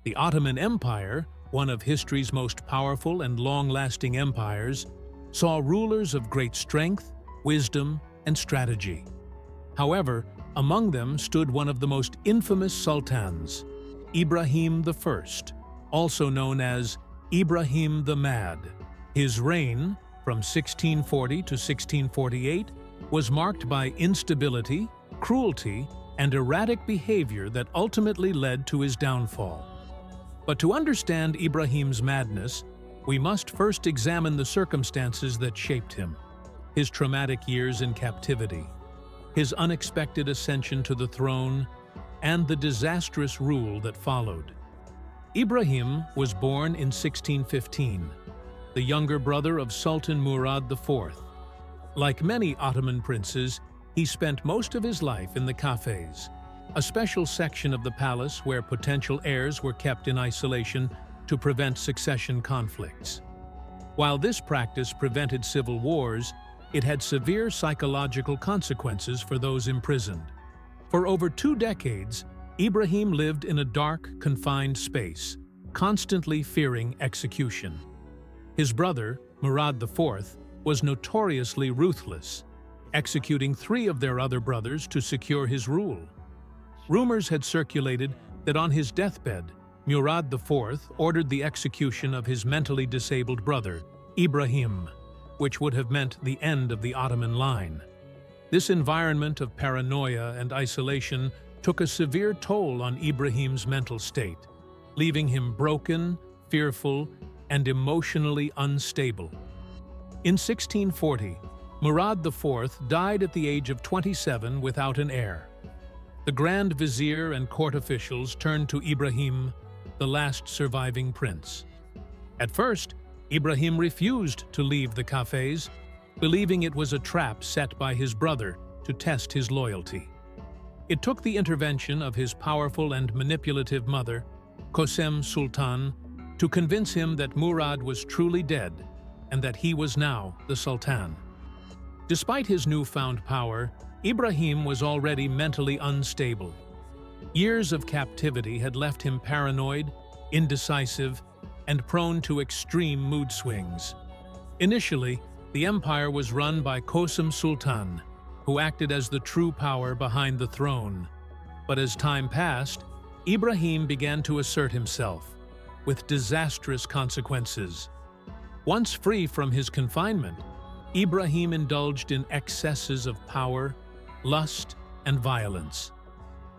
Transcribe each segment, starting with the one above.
The Ottoman Empire, one of history's most powerful and long-lasting empires, saw rulers of great strength, wisdom, and strategy. However, among them stood one of the most infamous sultans, Ibrahim I, also known as Ibrahim the Mad. His reign, from 1640 to 1648, was marked by instability, cruelty, and erratic behavior that ultimately led to his downfall. But to understand Ibrahim's madness, we must first examine the circumstances that shaped him: his traumatic years in captivity, his unexpected ascension to the throne, and the disastrous rule that followed. Ibrahim was born in 1615, the younger brother of Sultan Murad IV. Like many Ottoman princes, he spent most of his life in the cafes, a special section of the palace where potential heirs were kept in isolation to prevent succession conflicts. While this practice prevented civil wars, it had severe psychological consequences for those imprisoned. For over 2 decades, Ibrahim lived in a dark, confined space, constantly fearing execution. His brother, Murad IV, was notoriously ruthless, executing 3 of their other brothers to secure his rule. Rumors had circulated that on his deathbed, Murad IV ordered the execution of his mentally disabled brother, Ibrahim, which would have meant the end of the Ottoman line. This environment of paranoia and isolation took a severe toll on Ibrahim's mental state, leaving him broken, fearful, and emotionally unstable. In 1640, Murad IV died at the age of 27 without an heir. The Grand Vizier and court officials turned to Ibrahim, the last surviving prince. At first, Ibrahim refused to leave the cafes, believing it was a trap set by his brother to test his loyalty. It took the intervention of his powerful and manipulative mother, Sultan, to convince him that Murad was truly dead and that he was now the Sultan. Despite his newfound power, Ibrahim was already mentally unstable. Years of captivity had left him paranoid, indecisive, and prone to extreme mood swings. Initially, the empire was run by Sultan, who acted as the true power behind the throne. But as time passed, Ibrahim began to assert himself, with disastrous consequences. Once free from his confinement, Ibrahim indulged in excesses of power, lust, and violence.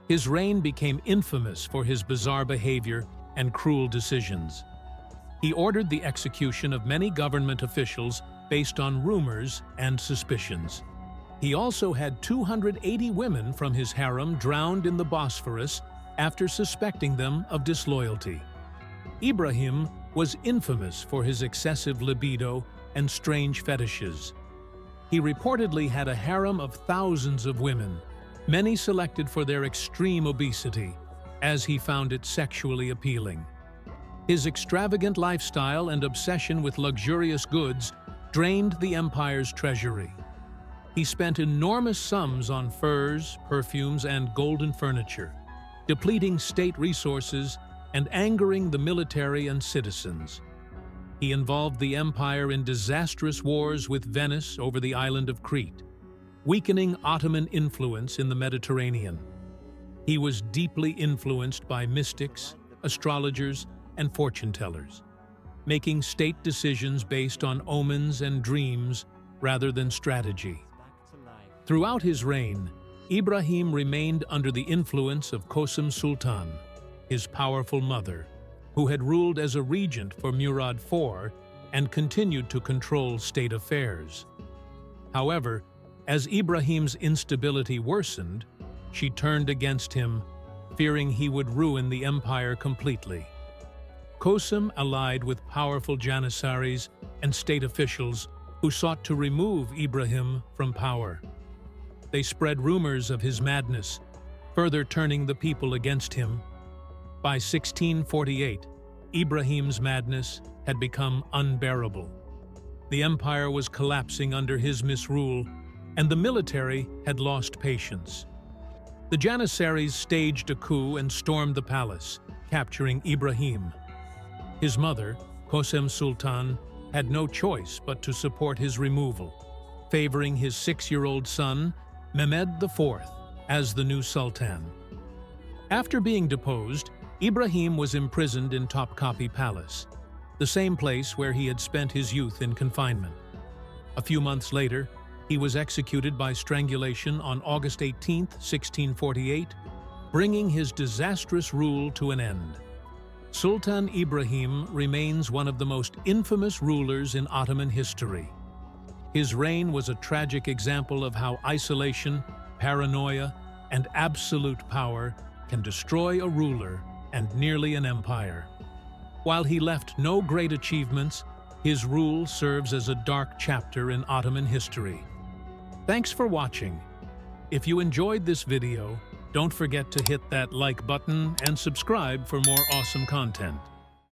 His reign became infamous for his bizarre behavior and cruel decisions. He ordered the execution of many government officials based on rumors and suspicions. He also had 280 women from his harem drowned in the Bosphorus after suspecting them of disloyalty. Ibrahim was infamous for his excessive libido and strange fetishes. He reportedly had a harem of thousands of women, many selected for their extreme obesity, as he found it sexually appealing. His extravagant lifestyle and obsession with luxurious goods drained the empire's treasury. He spent enormous sums on furs, perfumes, and golden furniture, depleting state resources and angering the military and citizens. He involved the empire in disastrous wars with Venice over the island of Crete, weakening Ottoman influence in the Mediterranean. He was deeply influenced by mystics, astrologers, and fortune-tellers, making state decisions based on omens and dreams rather than strategy. Throughout his reign, Ibrahim remained under the influence of Sultan, his powerful mother, who had ruled as a regent for Murad IV and continued to control state affairs. However, as Ibrahim's instability worsened, she turned against him, fearing he would ruin the empire completely. Allied with powerful janissaries and state officials who sought to remove Ibrahim from power. They spread rumors of his madness, further turning the people against him. By 1648, Ibrahim's madness had become unbearable. The empire was collapsing under his misrule, and the military had lost patience. The Janissaries staged a coup and stormed the palace, capturing Ibrahim. His mother, Sultan, had no choice but to support his removal, favoring his 6-year-old son, Mehmed IV, as the new Sultan. After being deposed, Ibrahim was imprisoned in Topkapi Palace, the same place where he had spent his youth in confinement. A few months later, he was executed by strangulation on August 18, 1648, bringing his disastrous rule to an end. Sultan Ibrahim remains one of the most infamous rulers in Ottoman history. His reign was a tragic example of how isolation, paranoia, and absolute power can destroy a ruler and nearly an empire. While he left no great achievements, his rule serves as a dark chapter in Ottoman history. Thanks for watching. If you enjoyed this video, don't forget to hit that like button and subscribe for more awesome content.